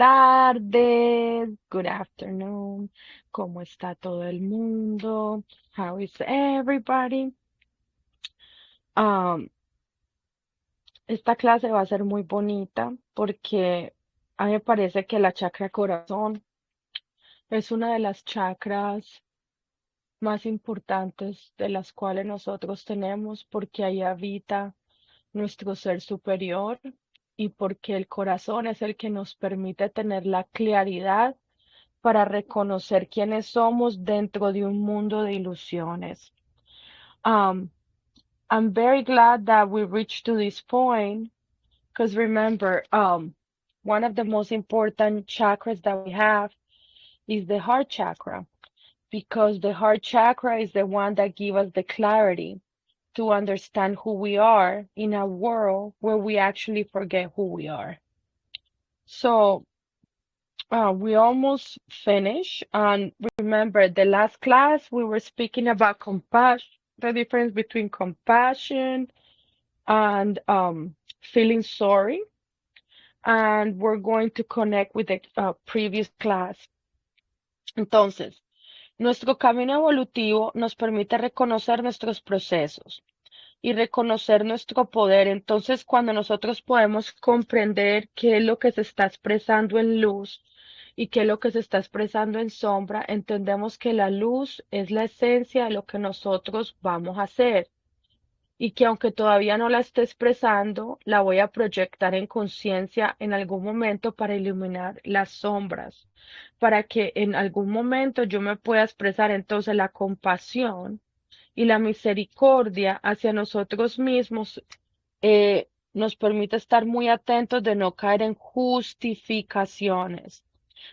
tardes, good afternoon, ¿cómo está todo el mundo? How is everybody? Um, esta clase va a ser muy bonita porque a mí me parece que la chakra corazón es una de las chakras más importantes de las cuales nosotros tenemos porque ahí habita nuestro ser superior y porque el corazón es el que nos permite tener la claridad para reconocer quiénes somos dentro de un mundo de ilusiones. Um, I'm very glad that we reached to this point because remember, one of the most important chakras that we have is the heart chakra because the heart chakra is the one that gives us the clarity to understand who we are in a world where we actually forget who we are. So we almost finished. And remember, the last class we were speaking about compassion, the difference between compassion and feeling sorry. And we're going to connect with the previous class. Entonces, nuestro camino evolutivo nos permite reconocer nuestros procesos y reconocer nuestro poder. Entonces, cuando nosotros podemos comprender qué es lo que se está expresando en luz y qué es lo que se está expresando en sombra, entendemos que la luz es la esencia de lo que nosotros vamos a hacer y que aunque todavía no la esté expresando, la voy a proyectar en conciencia en algún momento para iluminar las sombras, para que en algún momento yo me pueda expresar entonces la compasión y la misericordia hacia nosotros mismos nos permite estar muy atentos de no caer en justificaciones.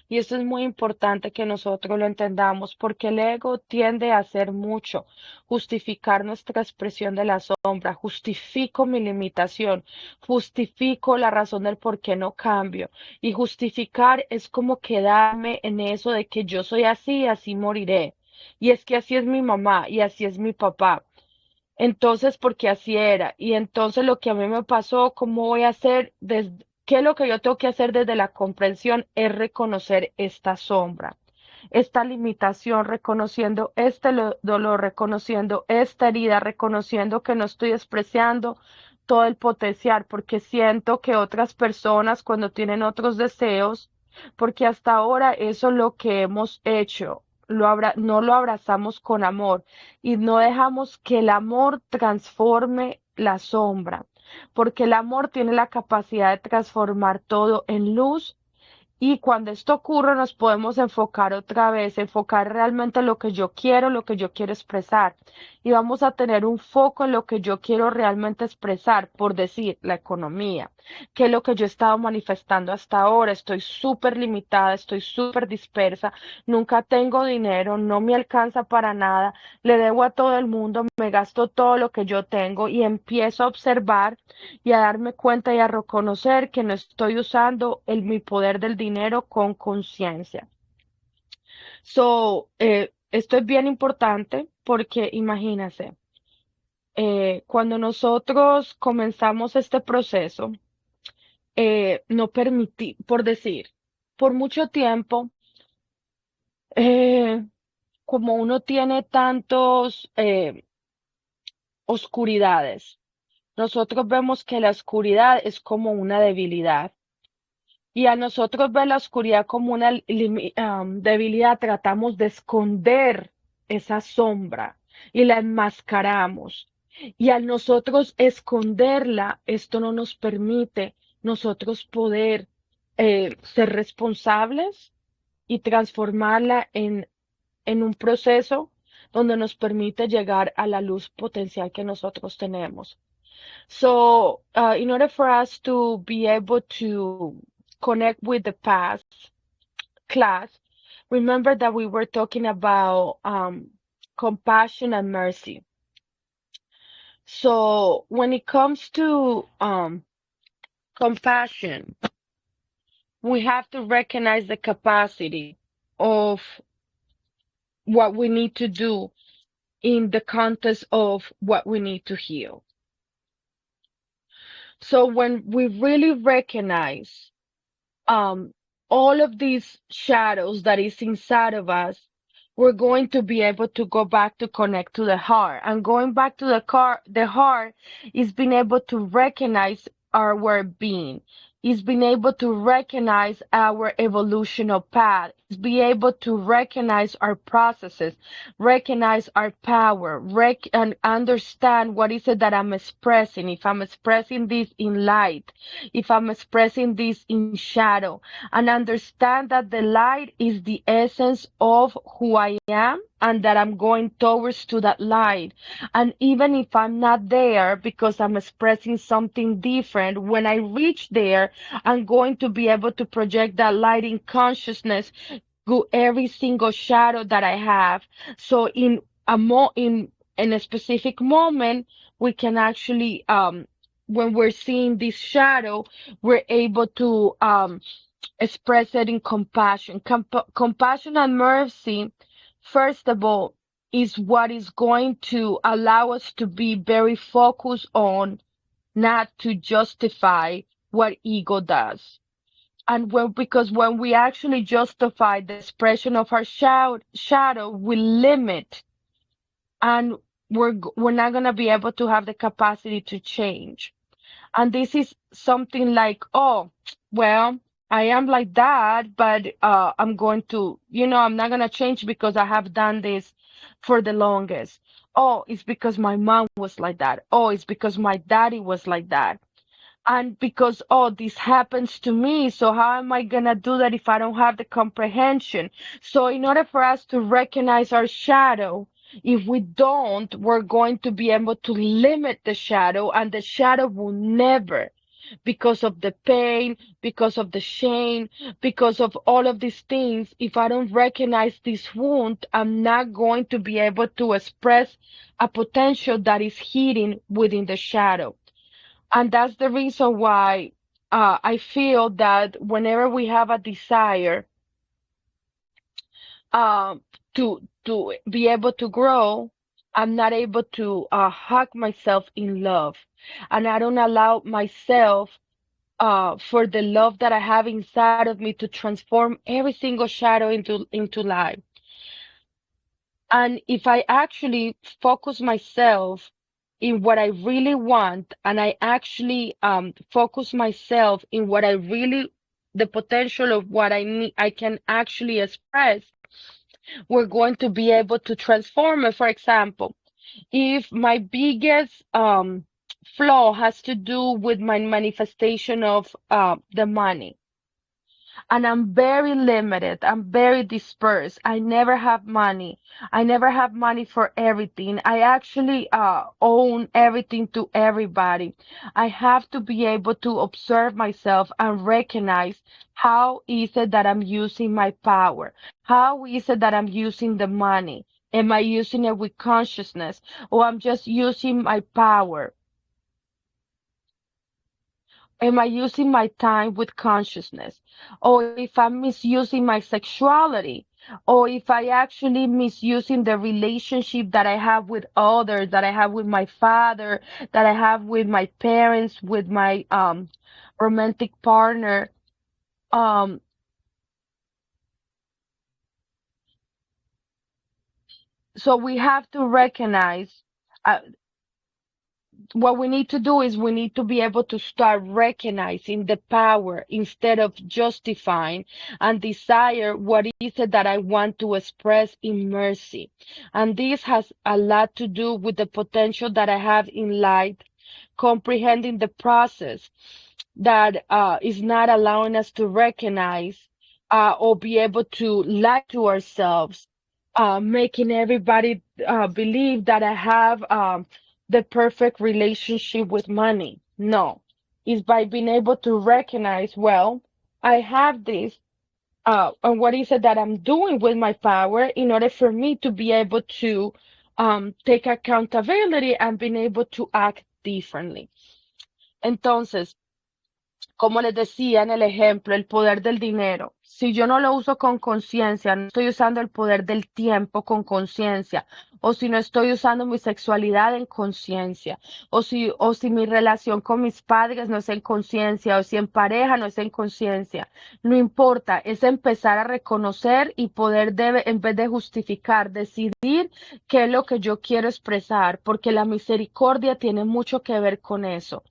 Y esto es muy importante que nosotros lo entendamos porque el ego tiende a hacer mucho, justificar nuestra expresión de la sombra, justifico mi limitación, justifico la razón del por qué no cambio. Y justificar es como quedarme en eso de que yo soy así y así moriré. Y es que así es mi mamá y así es mi papá. Entonces, porque así era. Y entonces lo que a mí me pasó, ¿cómo voy a hacer? ¿Qué es lo que yo tengo que hacer desde la comprensión? Es reconocer esta sombra, esta limitación, reconociendo este dolor, reconociendo esta herida, reconociendo que no estoy despreciando todo el potencial, porque siento que otras personas cuando tienen otros deseos, porque hasta ahora eso es lo que hemos hecho. No lo abrazamos con amor y no dejamos que el amor transforme la sombra, porque el amor tiene la capacidad de transformar todo en luz y cuando esto ocurre nos podemos enfocar otra vez, enfocar realmente lo que yo quiero, lo que yo quiero expresar. Y vamos a tener un foco en lo que yo quiero realmente expresar, por decir, la economía, que es lo que yo he estado manifestando hasta ahora. Estoy súper limitada, estoy súper dispersa, nunca tengo dinero, no me alcanza para nada, le debo a todo el mundo, me gasto todo lo que yo tengo y empiezo a observar y a darme cuenta y a reconocer que no estoy usando mi poder del dinero con conciencia. Esto es bien importante porque imagínense, cuando nosotros comenzamos este proceso, no permití, por decir, por mucho tiempo, eh, como uno tiene tantos oscuridades, nosotros vemos que la oscuridad es como una debilidad. Y a nosotros ver la oscuridad como una debilidad, tratamos de esconder esa sombra y la enmascaramos. Y al nosotros esconderla, esto no nos permite nosotros poder ser responsables y transformarla en un proceso donde nos permite llegar a la luz potencial que nosotros tenemos. In order for us to be able to connect with the past class, remember that we were talking about compassion and mercy. So, when it comes to compassion, we have to recognize the capacity of what we need to do in the context of what we need to heal. So, when we really recognize um, all of these shadows that is inside of us, we're going to be able to go back to connect to the heart. And going back to the heart is being able to recognize our well-being. Is being able to recognize our evolutional path. Is be able to recognize our processes, recognize our power, and understand what is it that I'm expressing. If I'm expressing this in light, if I'm expressing this in shadow, and understand that the light is the essence of who I am and that I'm going towards to that light. And even if I'm not there because I'm expressing something different, when I reach there, I'm going to be able to project that light in consciousness to every single shadow that I have. So in a specific moment, we can actually when we're seeing this shadow, we're able to express it in compassion. Compassion and mercy, first of all, is what is going to allow us to be very focused on not to justify what ego does. And because when we actually justify the expression of our shadow, we limit, and we're not going to be able to have the capacity to change. And this is something like, oh, well, I am like that, but I'm going to, I'm not going to change because I have done this for the longest. Oh, it's because my mom was like that. Oh, it's because my daddy was like that. And because, oh, this happens to me, so how am I going to do that if I don't have the comprehension? So in order for us to recognize our shadow, if we don't, we're going to be able to limit the shadow, and the shadow will never, because of the pain, because of the shame, because of all of these things, if I don't recognize this wound, I'm not going to be able to express a potential that is hidden within the shadow. And that's the reason why I feel that whenever we have a desire um, to be able to grow, I'm not able to hug myself in love, and I don't allow myself for the love that I have inside of me to transform every single shadow into light. And if I actually focus myself in what I really want, and I actually focus myself in what I really, the potential of what I need, I can actually express, we're going to be able to transform it. For example, if my biggest flaw has to do with my manifestation of the money, and I'm very limited. I'm very dispersed. I never have money. I never have money for everything. I actually own everything to everybody. I have to be able to observe myself and recognize how is it that I'm using my power? How is it that I'm using the money? Am I using it with consciousness, or I'm just using my power? Am I using my time with consciousness? Or if I'm misusing my sexuality, or if I actually misusing the relationship that I have with others, that I have with my father, that I have with my parents, with my romantic partner. Um, so we have to recognize uh, what we need to do is we need to be able to start recognizing the power instead of justifying, and desire what is it that I want to express in mercy. And this has a lot to do with the potential that I have in light, comprehending the process that is not allowing us to recognize or be able to lie to ourselves, making everybody believe that I have the perfect relationship with money. No, it's by being able to recognize, well, I have this, and what is it that I'm doing with my power in order for me to be able to take accountability and being able to act differently. Entonces, Como les decía en el ejemplo, el poder del dinero. Si yo no lo uso con conciencia, no estoy usando el poder del tiempo con conciencia, o si no estoy usando mi sexualidad en conciencia, o si mi relación con mis padres no es en conciencia, o si en pareja no es en conciencia, no importa, es empezar a reconocer y poder en vez de justificar, decidir qué es lo que yo quiero expresar, porque la misericordia tiene mucho que ver con eso.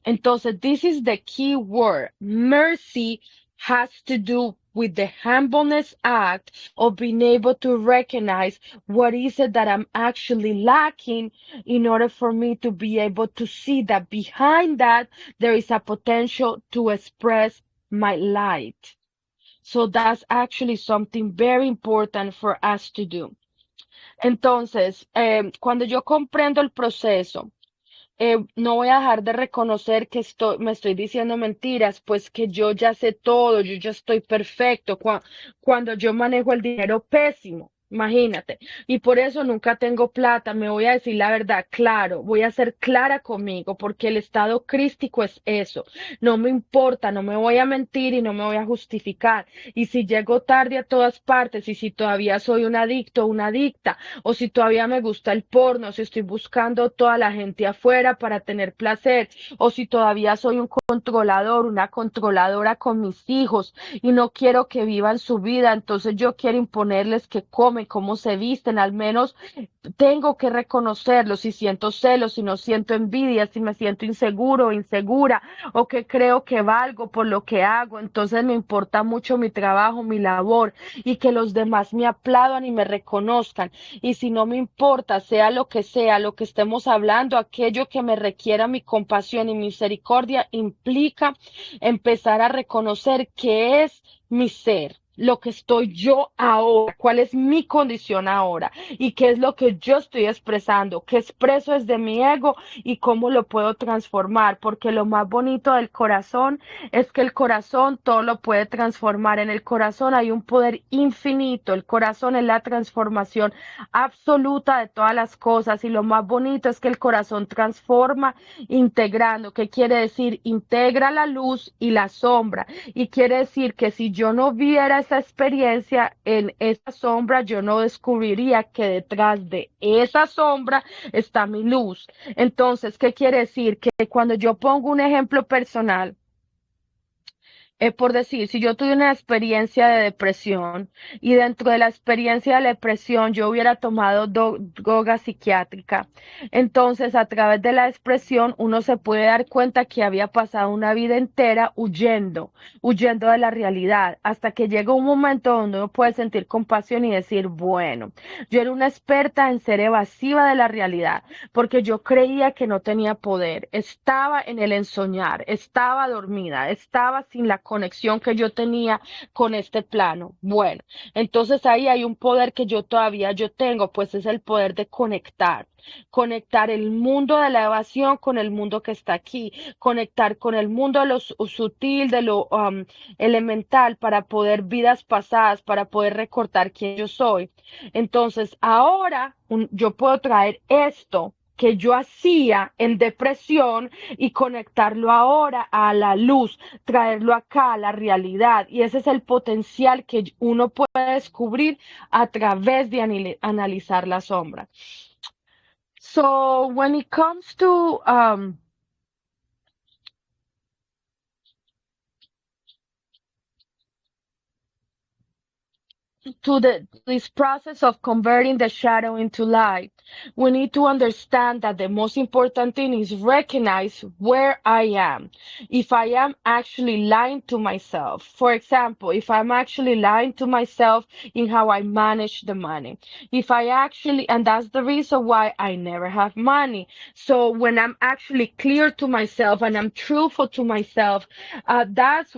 Entonces, this is the key word. Mercy has to do with the humbleness act of being able to recognize what is it that I'm actually lacking in order for me to be able to see that behind that there is a potential to express my light. So that's actually something very important for us to do. Entonces, cuando yo comprendo el proceso, no voy a dejar de reconocer que me estoy diciendo mentiras, pues que yo ya sé todo, yo ya estoy perfecto, cuando yo manejo el dinero pésimo. Imagínate, y por eso nunca tengo plata, me voy a decir la verdad, claro, voy a ser clara conmigo, porque el estado crístico es eso, no me importa, no me voy a mentir y no me voy a justificar, y si llego tarde a todas partes, y si todavía soy un adicto o una adicta, o si todavía me gusta el porno, si estoy buscando toda la gente afuera para tener placer, o si todavía soy un controlador, una controladora con mis hijos y no quiero que vivan su vida, entonces yo quiero imponerles que comen, cómo se visten, al menos tengo que reconocerlo, si siento celos, si no siento envidia, si me siento inseguro o insegura, o que creo que valgo por lo que hago, entonces me importa mucho mi trabajo, mi labor, y que los demás me aplaudan y me reconozcan. Y si no me importa, sea lo que estemos hablando, aquello que me requiera mi compasión y misericordia implica empezar a reconocer qué es mi ser, lo que estoy yo ahora, cuál es mi condición ahora y qué es lo que yo estoy expresando, qué expreso desde mi ego y cómo lo puedo transformar, porque lo más bonito del corazón es que el corazón todo lo puede transformar. En el corazón hay un poder infinito, el corazón es la transformación absoluta de todas las cosas y lo más bonito es que el corazón transforma integrando. ¿Qué quiere decir? Integra la luz y la sombra, y quiere decir que si yo no viera esa experiencia en esa sombra, yo no descubriría que detrás de esa sombra está mi luz. Entonces, ¿qué quiere decir? Que cuando yo pongo un ejemplo personal, por decir, si yo tuve una experiencia de depresión y dentro de la experiencia de depresión yo hubiera tomado droga psiquiátrica, entonces a través de la expresión uno se puede dar cuenta que había pasado una vida entera huyendo de la realidad, hasta que llega un momento donde uno puede sentir compasión y decir, bueno, yo era una experta en ser evasiva de la realidad, porque yo creía que no tenía poder, estaba en el ensoñar, estaba dormida, estaba sin la conexión que yo tenía con este plano. Bueno, entonces ahí hay un poder que yo tengo, pues es el poder de conectar el mundo de la evasión con el mundo que está aquí, conectar con el mundo de lo sutil, de lo elemental, para poder vidas pasadas, para poder recordar quién yo soy. Entonces, ahora yo puedo traer esto que yo hacía en depresión y conectarlo ahora a la luz, traerlo acá a la realidad. Y ese es el potencial que uno puede descubrir a través de analizar la sombra. So when it comes to this process of converting the shadow into light, we need to understand that the most important thing is recognize where I am. If I am actually lying to myself, for example, if I'm actually lying to myself in how I manage the money, if I actually, and that's the reason why I never have money. So when I'm actually clear to myself and I'm truthful to myself, that's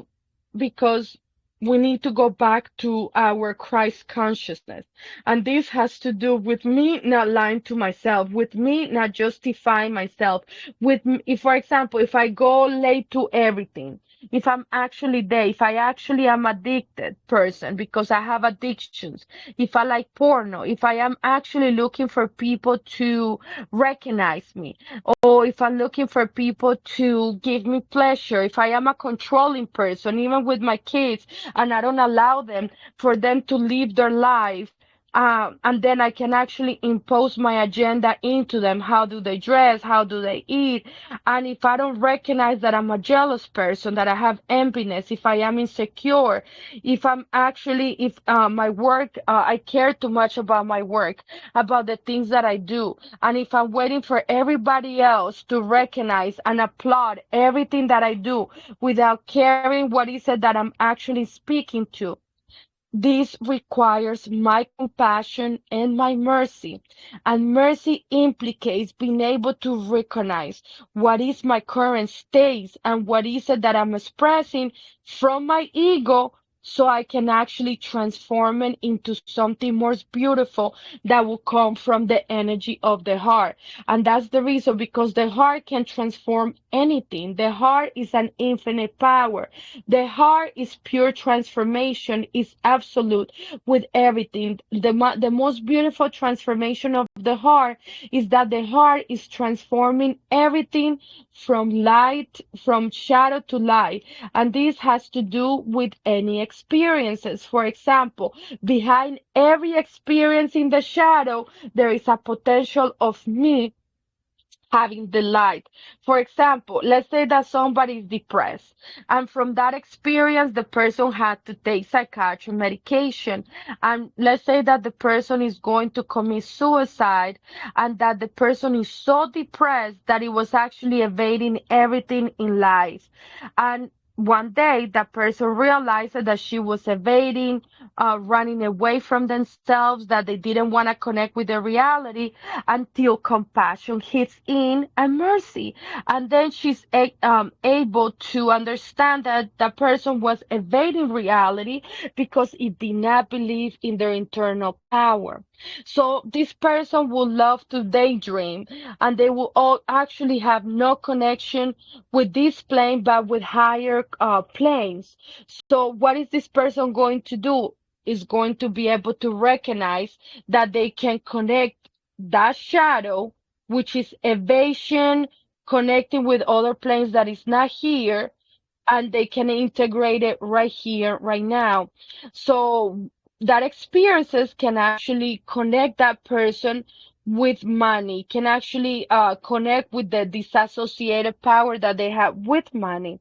because we need to go back to our Christ consciousness. And this has to do with me not lying to myself, with me not justifying myself, if, for example, if I go late to everything, if I'm actually there, if I actually am addicted person because I have addictions, if I like porno, if I am actually looking for people to recognize me, or if I'm looking for people to give me pleasure, if I am a controlling person, even with my kids, and I don't allow them for them to live their life. And then I can actually impose my agenda into them. How do they dress? How do they eat? And if I don't recognize that I'm a jealous person, that I have enviness, if I am insecure, if I'm actually, if my work, I care too much about my work, about the things that I do, and if I'm waiting for everybody else to recognize and applaud everything that I do without caring what is it that I'm actually speaking to, this requires my compassion and my mercy. And mercy implicates being able to recognize what is my current state and what is it that I'm expressing from my ego so I can actually transform it into something more beautiful that will come from the energy of the heart. And that's the reason, because the heart can transform anything. The heart is an infinite power. The heart is pure transformation, is absolute with everything. The most beautiful transformation of the heart is that the heart is transforming everything from light, from shadow to light. And this has to do with any experiences. For example, behind every experience in the shadow, there is a potential of me having the light. For example, let's say that somebody is depressed, and from that experience, the person had to take psychiatric medication. And let's say that the person is going to commit suicide, and that the person is so depressed that he was actually evading everything in life. And one day, that person realized that she was evading, running away from themselves, that they didn't want to connect with the reality, until compassion hits in and mercy. And then she's able to understand that the person was evading reality because it did not believe in their internal power. So this person will love to daydream, and they will all actually have no connection with this plane but with higher planes. So what is this person going to do? Is going to be able to recognize that they can connect that shadow, which is evasion, connecting with other planes that is not here, and they can integrate it right here, right now. So that experiences can actually connect that person with money, can actually connect with the disassociated power that they have with money.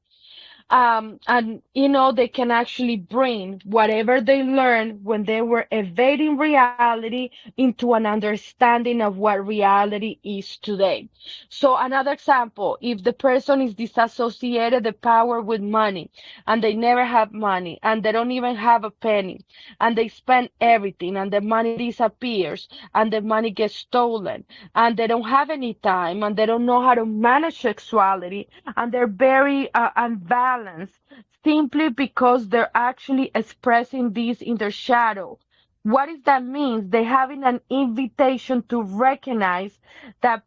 And they can actually bring whatever they learned when they were evading reality into an understanding of what reality is today. So another example, if the person is disassociated the power with money, and they never have money, and they don't even have a penny, and they spend everything, and the money disappears, and the money gets stolen, and they don't have any time, and they don't know how to manage sexuality, and they're very unbalanced, simply because they're actually expressing this in their shadow. What does that mean? They having an invitation to recognize that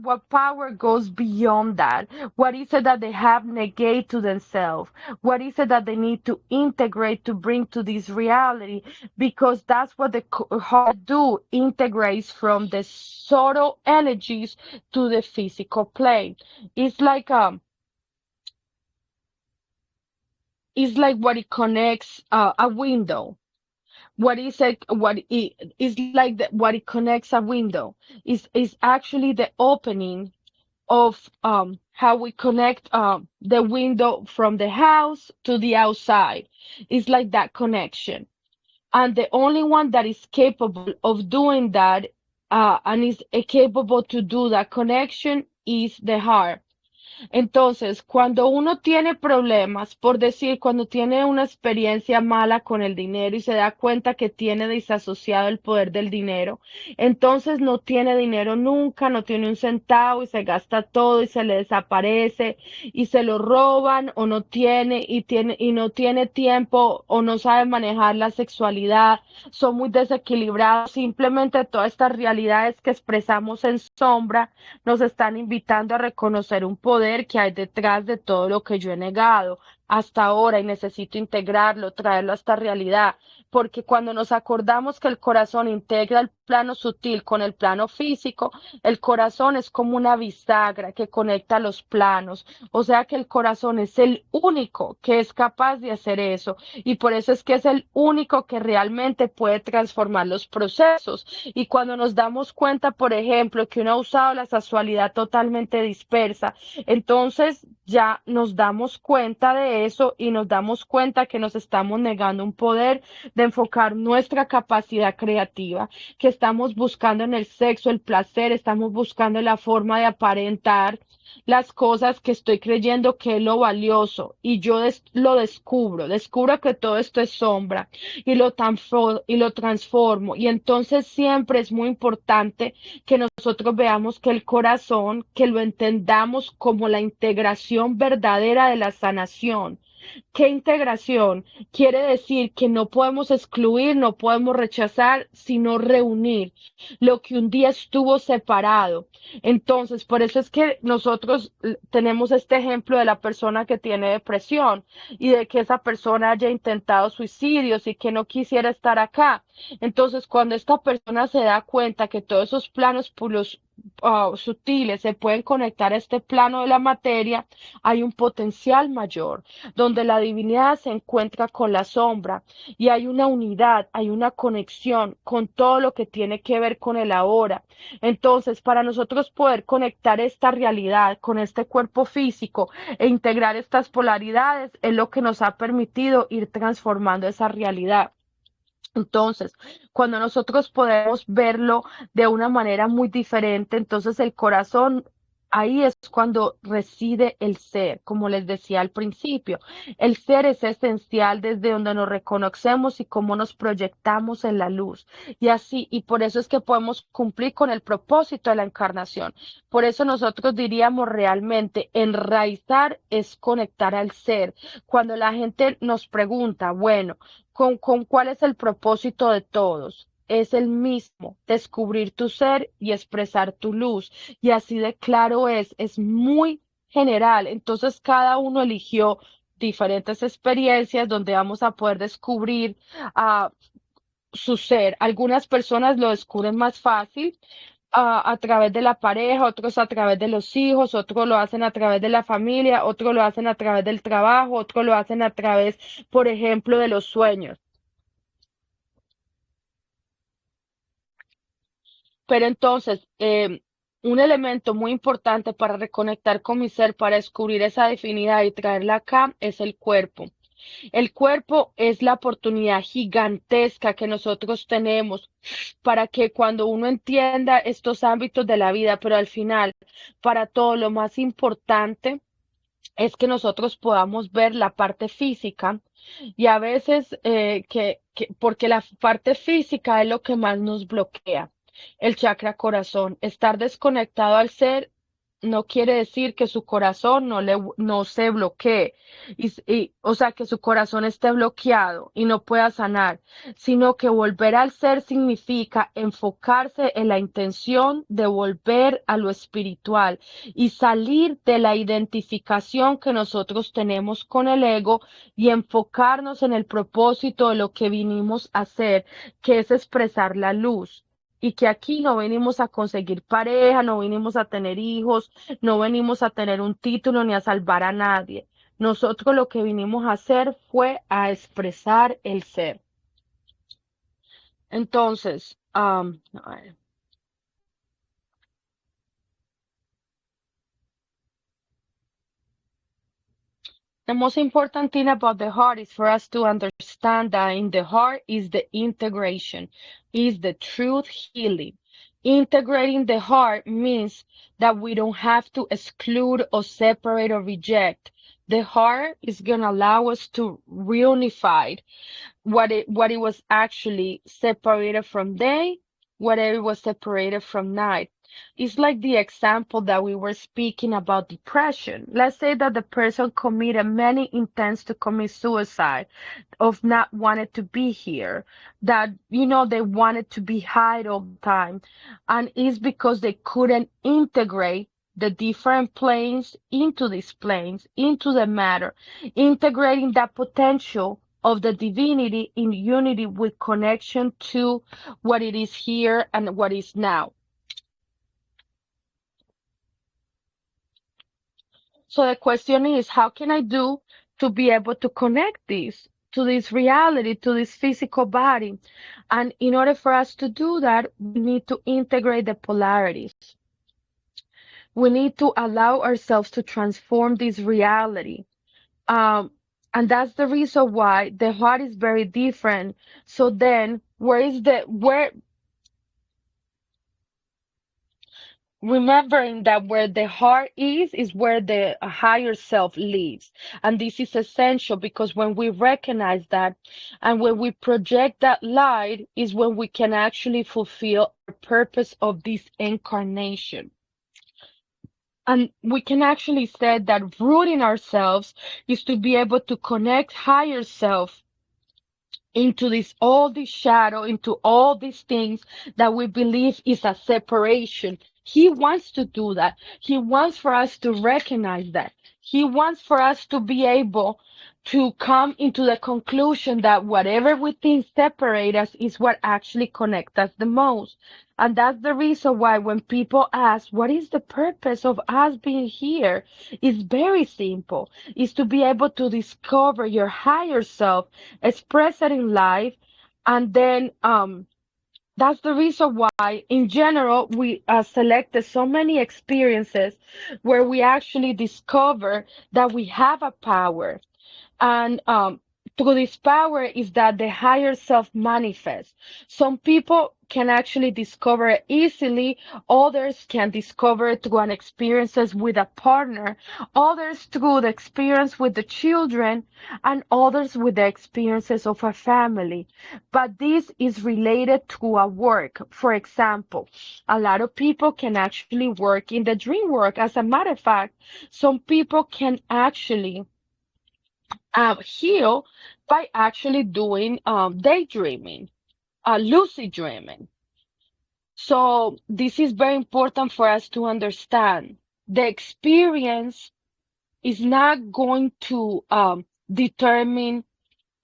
what power goes beyond that. What is it that they have negate to themselves? What is it that they need to integrate to bring to this reality? Because that's what the heart do, integrates from the subtle energies to the physical plane. It's like what it connects a window. What it is like what it connects a window is actually the opening of how we connect the window from the house to the outside. It's like that connection, and the only one that is capable of doing that, and is capable to do that connection, is the heart. Entonces, cuando uno tiene problemas, por decir, cuando tiene una experiencia mala con el dinero y se da cuenta que tiene desasociado el poder del dinero, entonces no tiene dinero nunca, no tiene un centavo y se gasta todo y se le desaparece y se lo roban, o no tiene y no tiene tiempo, o no sabe manejar la sexualidad, son muy desequilibrados. Simplemente todas estas realidades que expresamos en sombra nos están invitando a reconocer un poder que hay detrás de todo lo que yo he negado. hasta ahora y necesito integrarlo, traerlo a esta realidad, porque cuando nos acordamos que el corazón integra el plano sutil con el plano físico, el corazón es como una bisagra que conecta los planos, o sea que el corazón es el único que es capaz de hacer eso y por eso es que es el único que realmente puede transformar los procesos. Y cuando nos damos cuenta, por ejemplo, que uno ha usado la sexualidad totalmente dispersa, entonces ya nos damos cuenta de eso y nos damos cuenta que nos estamos negando un poder de enfocar nuestra capacidad creativa, que estamos buscando en el sexo el placer, estamos buscando la forma de aparentar las cosas que estoy creyendo que es lo valioso y yo lo descubro que todo esto es sombra y y lo transformo y entonces siempre es muy importante que nosotros veamos que el corazón, que lo entendamos como la integración verdadera de la sanación. ¿Qué integración? Quiere decir que no podemos excluir, no podemos rechazar, sino reunir lo que un día estuvo separado. Entonces, por eso es que nosotros tenemos este ejemplo de la persona que tiene depresión y de que esa persona haya intentado suicidios y que no quisiera estar acá. Entonces, cuando esta persona se da cuenta que todos esos planos puros, sutiles se pueden conectar a este plano de la materia, hay un potencial mayor donde la divinidad se encuentra con la sombra y hay una unidad, hay una conexión con todo lo que tiene que ver con el ahora. Entonces, para nosotros poder conectar esta realidad con este cuerpo físico e integrar estas polaridades es lo que nos ha permitido ir transformando esa realidad. Entonces, cuando nosotros podemos verlo de una manera muy diferente, entonces el corazón, ahí es cuando reside el ser, como les decía al principio. El ser es esencial desde donde nos reconocemos y cómo nos proyectamos en la luz. Y así, y por eso es que podemos cumplir con el propósito de la encarnación. Por eso nosotros diríamos realmente, enraizar es conectar al ser. Cuando la gente nos pregunta, bueno, con cuál es el propósito de todos. Es el mismo, descubrir tu ser y expresar tu luz. Y así de claro es muy general. Entonces cada uno eligió diferentes experiencias donde vamos a poder descubrir su ser. Algunas personas lo descubren más fácil a través de la pareja, otros a través de los hijos, otros lo hacen a través de la familia, otros lo hacen a través del trabajo, otros lo hacen a través, por ejemplo, de los sueños. Pero entonces, un elemento muy importante para reconectar con mi ser, para descubrir esa divinidad y traerla acá, es el cuerpo. El cuerpo es la oportunidad gigantesca que nosotros tenemos para que cuando uno entienda estos ámbitos de la vida, pero al final, para todo lo más importante es que nosotros podamos ver la parte física y a veces porque la parte física es lo que más nos bloquea, el chakra corazón. Estar desconectado al ser no quiere decir que su corazón no se bloquee, o sea, que su corazón esté bloqueado y no pueda sanar, sino que volver al ser significa enfocarse en la intención de volver a lo espiritual y salir de la identificación que nosotros tenemos con el ego y enfocarnos en el propósito de lo que vinimos a hacer, que es expresar la luz. Y que aquí no venimos a conseguir pareja, no venimos a tener hijos, no venimos a tener un título ni a salvar a nadie. Nosotros lo que vinimos a hacer fue a expresar el ser. Entonces, a ver. The most important thing about the heart is for us to understand that in the heart is the integration, is the truth healing. Integrating the heart means that we don't have to exclude or separate or reject. The heart is going to allow us to reunify what it was actually separated from day, what it was separated from night. It's like the example that we were speaking about depression. Let's say that the person committed many intents to commit suicide of not wanted to be here, that they wanted to be high all the time. And it's because they couldn't integrate the different planes into these planes, into the matter, integrating that potential of the divinity in unity with connection to what it is here and what is now. So the question is, how can I do to be able to connect this to this reality, to this physical body? And in order for us to do that, we need to integrate the polarities. We need to allow ourselves to transform this reality. Um, and that's the reason why the heart is very different. So then, where remembering that where the heart is where the higher self lives. And this is essential because when we recognize that and when we project that light is when we can actually fulfill the purpose of this incarnation. And we can actually say that rooting ourselves is to be able to connect higher self into this all this shadow, into all these things that we believe is a separation. He wants to do that. He wants for us to recognize that. He wants for us to be able to come into the conclusion that whatever we think separate us is what actually connects us the most. And that's the reason why when people ask, what is the purpose of us being here? It's very simple. It's to be able to discover your higher self, express it in life, and then that's the reason why in general we selected so many experiences where we actually discover that we have a power, and through this power is that the higher self manifests. Some people can actually discover it easily, others can discover it through an experiences with a partner, others through the experience with the children, and others with the experiences of a family. But this is related to a work. For example, a lot of people can actually work in the dream work. As a matter of fact, some people can actually heal by actually doing daydreaming, lucid dreaming. So this is very important for us to understand. The experience is not going to determine,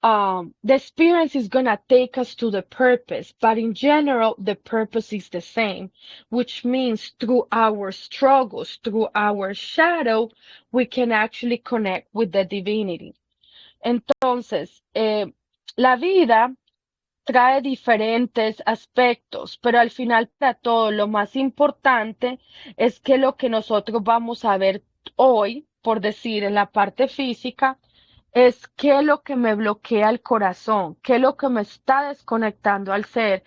the experience is going to take us to the purpose, but in general, the purpose is the same, which means through our struggles, through our shadow, we can actually connect with the divinity. Entonces, la vida trae diferentes aspectos, pero al final para todo lo más importante es que lo que nosotros vamos a ver hoy, por decir en la parte física, es qué es lo que me bloquea el corazón, qué es lo que me está desconectando al ser,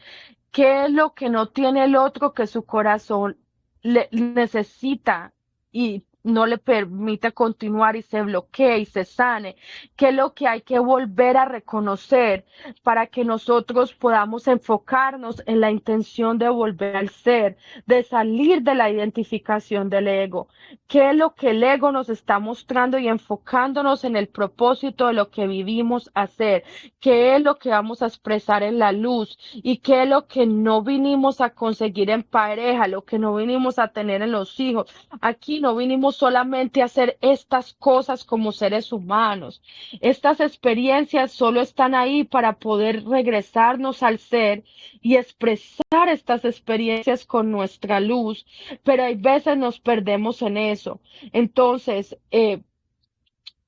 qué es lo que no tiene el otro que su corazón le necesita y no le permite continuar y se bloquee y se sane, qué es lo que hay que volver a reconocer para que nosotros podamos enfocarnos en la intención de volver al ser, de salir de la identificación del ego, qué es lo que el ego nos está mostrando y enfocándonos en el propósito de lo que vivimos a hacer, qué es lo que vamos a expresar en la luz y qué es lo que no vinimos a conseguir en pareja, lo que no vinimos a tener en los hijos. Aquí no vinimos solamente a hacer estas cosas como seres humanos. Estas experiencias solo están ahí para poder regresarnos al ser y expresar estas experiencias con nuestra luz, pero hay veces nos perdemos en eso. Entonces,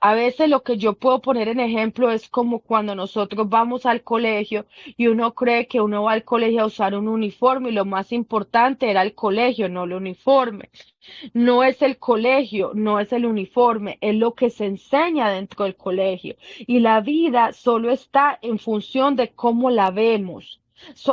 a veces lo que yo puedo poner en ejemplo es como cuando nosotros vamos al colegio y uno cree que uno va al colegio a usar un uniforme y lo más importante era el colegio, no el uniforme. No es el colegio, no es el uniforme, es lo que se enseña dentro del colegio. Y la vida solo está en función de cómo la vemos.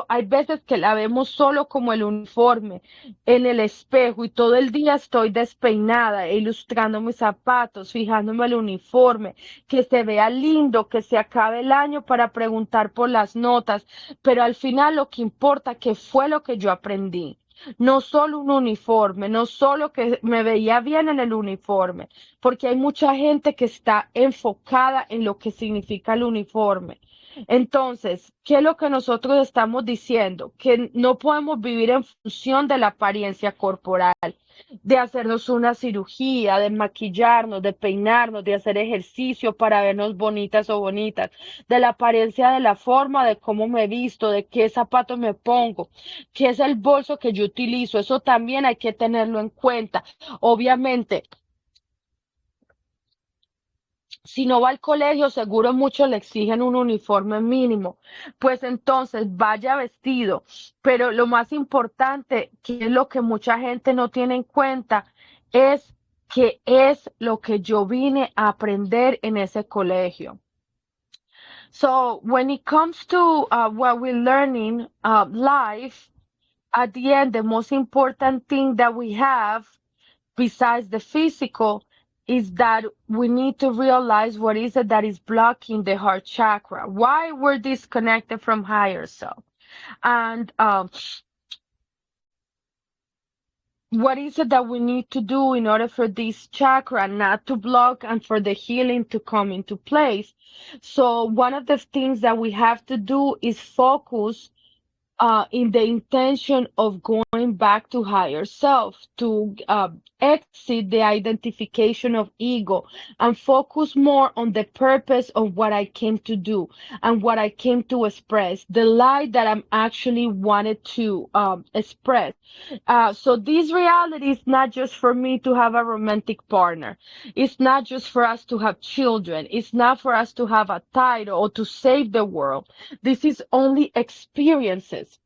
Hay veces que la vemos solo como el uniforme en el espejo y todo el día estoy despeinada, ilustrando mis zapatos, fijándome el uniforme, que se vea lindo, que se acabe el año para preguntar por las notas, pero al final lo que importa que fue lo que yo aprendí. No solo un uniforme, no solo que me veía bien en el uniforme, porque hay mucha gente que está enfocada en lo que significa el uniforme. Entonces, ¿qué es lo que nosotros estamos diciendo? Que no podemos vivir en función de la apariencia corporal. de hacernos una cirugía, de maquillarnos, de peinarnos, de hacer ejercicio para vernos bonitas o bonitas, de la apariencia, de la forma, de cómo me visto, de qué zapatos me pongo, qué es el bolso que yo utilizo. Eso también hay que tenerlo en cuenta. Obviamente, si no va al colegio, seguro muchos le exigen un uniforme mínimo. Pues entonces vaya vestido. Pero lo más importante, que es lo que mucha gente no tiene en cuenta, es que es lo que yo vine a aprender en ese colegio. So when it comes to what we're learning, life, at the end, the most important thing that we have besides the physical is that we need to realize what is it that is blocking the heart chakra, why we're disconnected from higher self, and what is it that we need to do in order for this chakra not to block and for the healing to come into place. So one of the things that we have to do is focus in the intention of going back to higher self, to exit the identification of ego and focus more on the purpose of what I came to do and what I came to express, the light that I'm actually wanted to express. So this reality is not just for me to have a romantic partner. It's not just for us to have children. It's not for us to have a title or to save the world. This is only experiences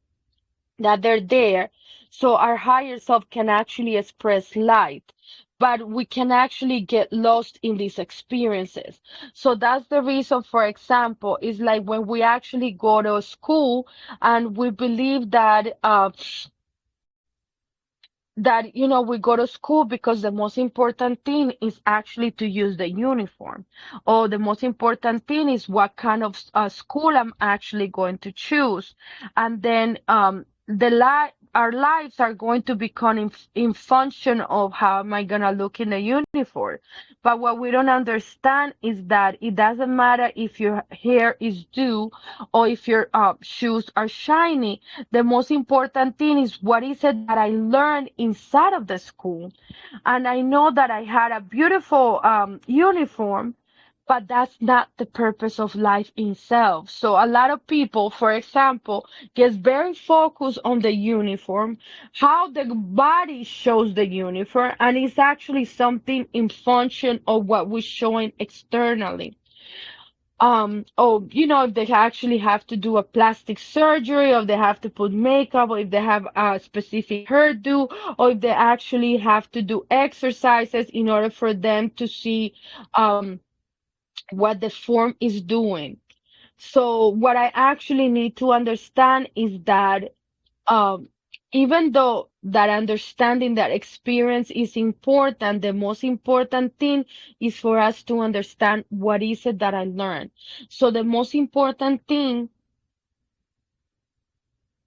that they're there so our higher self can actually express light. But we can actually get lost in these experiences. So that's the reason, for example, is like when we actually go to school and we believe that we go to school because the most important thing is actually to use the uniform, or the most important thing is what kind of school I'm actually going to choose. And then our lives are going to become in function of how am I going to look in the uniform. But what we don't understand is that it doesn't matter if your hair is due or if your shoes are shiny. The most important thing is what is it that I learned inside of the school. And I know that I had a beautiful uniform, but that's not the purpose of life itself. So a lot of people, for example, gets very focused on the uniform, how the body shows the uniform, and it's actually something in function of what we're showing externally. Or if they actually have to do a plastic surgery, or if they have to put makeup, or if they have a specific hairdo, or if they actually have to do exercises in order for them to see um what the form is doing. So what I actually need to understand is that um, even though that understanding that experience is important, the most important thing is for us to understand what is it that I learned. So the most important thing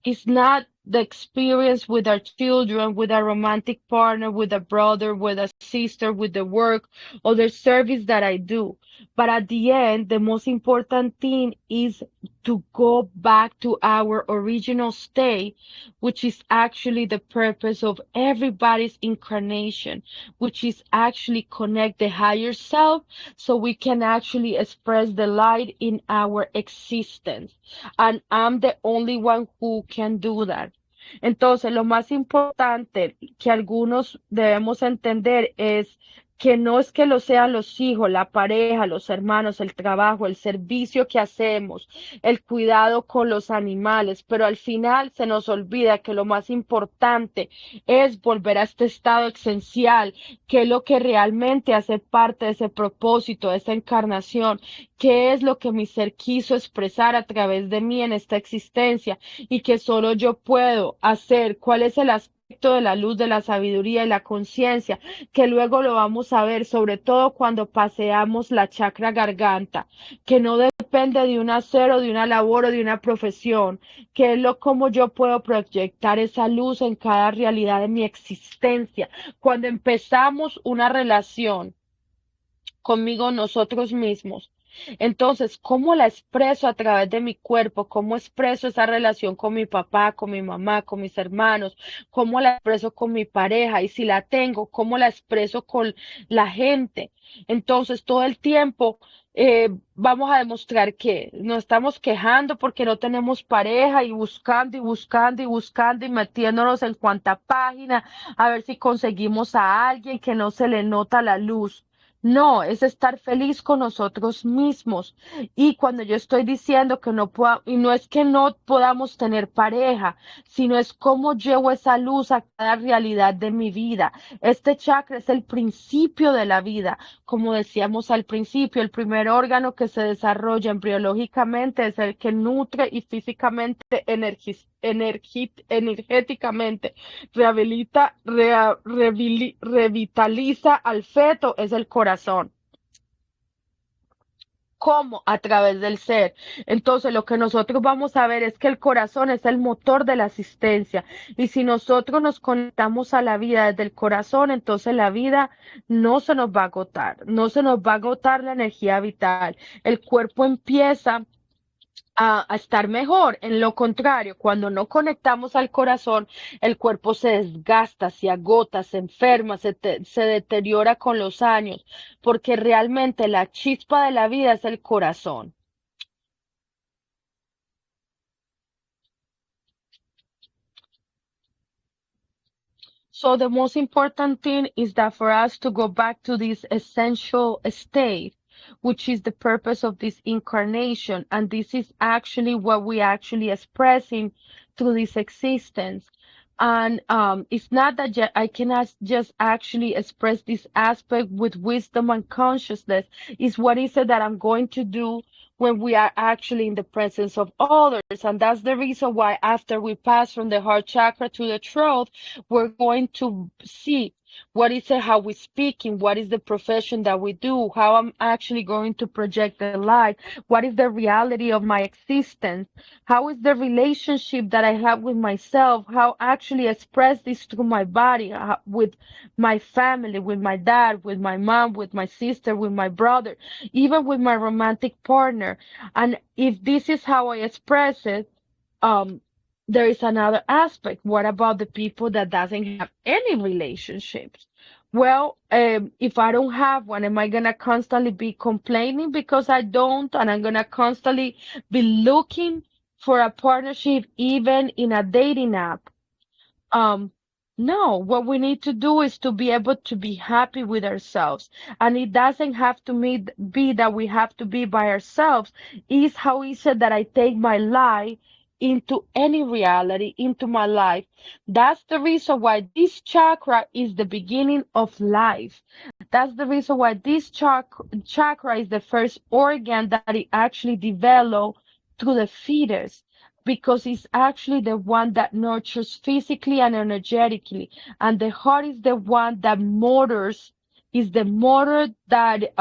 it's not the experience with our children, with our romantic partner, with a brother, with a sister, with the work or the service that I do. But at the end, the most important thing is to go back to our original state, which is actually the purpose of everybody's incarnation, which is actually connect the higher self so we can actually express the light in our existence. And I'm the only one who can do that. Entonces, lo más importante que algunos debemos entender es que no es que lo sean los hijos, la pareja, los hermanos, el trabajo, el servicio que hacemos, el cuidado con los animales, pero al final se nos olvida que lo más importante es volver a este estado esencial, que es lo que realmente hace parte de ese propósito, de esa encarnación, qué es lo que mi ser quiso expresar a través de mí en esta existencia y que solo yo puedo hacer, cuál es el aspecto de la luz, de la sabiduría y la conciencia, que luego lo vamos a ver, sobre todo cuando paseamos la chakra garganta, que no depende de un hacer o de una labor o de una profesión, que es lo como yo puedo proyectar esa luz en cada realidad de mi existencia. Cuando empezamos una relación conmigo nosotros mismos, Entonces, ¿cómo la expreso a través de mi cuerpo? ¿Cómo expreso esa relación con mi papá, con mi mamá, con mis hermanos? ¿Cómo la expreso con mi pareja? Y si la tengo, ¿cómo la expreso con la gente? Entonces, todo el tiempo vamos a demostrar que nos estamos quejando porque no tenemos pareja y buscando y buscando y buscando y metiéndonos en cuanta página a ver si conseguimos a alguien que no se le nota la luz. No, es estar feliz con nosotros mismos. Y cuando yo estoy diciendo que no pueda, y no es que no podamos tener pareja, sino es cómo llevo esa luz a cada realidad de mi vida. Este chakra es el principio de la vida. Como decíamos al principio, el primer órgano que se desarrolla embriológicamente es el que nutre y físicamente, energéticamente revitaliza al feto, es el corazón. ¿Cómo? A través del ser. Entonces, lo que nosotros vamos a ver es que el corazón es el motor de la existencia. Y si nosotros nos conectamos a la vida desde el corazón, entonces la vida no se nos va a agotar, no se nos va a agotar la energía vital. El cuerpo empieza a estar mejor. En lo contrario, cuando no conectamos al corazón, el cuerpo se desgasta, se agota, se enferma, se deteriora con los años, porque realmente la chispa de la vida es el corazón. So the most important thing is that for us to go back to this essential state, which is the purpose of this incarnation, and this is actually what we actually expressing through this existence. And it's not that I cannot just actually express this aspect with wisdom and consciousness. It's what is it that I'm going to do when we are actually in the presence of others. And that's the reason why after we pass from the heart chakra to the throat, we're going to see what is it, how we speaking, what is the profession that we do, how I'm actually going to project the light, what is the reality of my existence, how is the relationship that I have with myself, how I actually express this through my body, with my family, with my dad, with my mom, with my sister, with my brother, even with my romantic partner. And if this is how I express it, um, there is another aspect. What about the people that doesn't have any relationships? Well, if I don't have one, am I gonna constantly be complaining because I don't, and I'm gonna constantly be looking for a partnership even in a dating app? Um, no, what we need to do is to be able to be happy with ourselves. And it doesn't have to be that we have to be by ourselves. It's how is it that I take my life into any reality, into my life. That's the reason why this chakra is the beginning of life. That's the reason why this chakra is the first organ that it actually developed through the fetus, because it's actually the one that nurtures physically and energetically, and the heart is the one that motors, is the motor that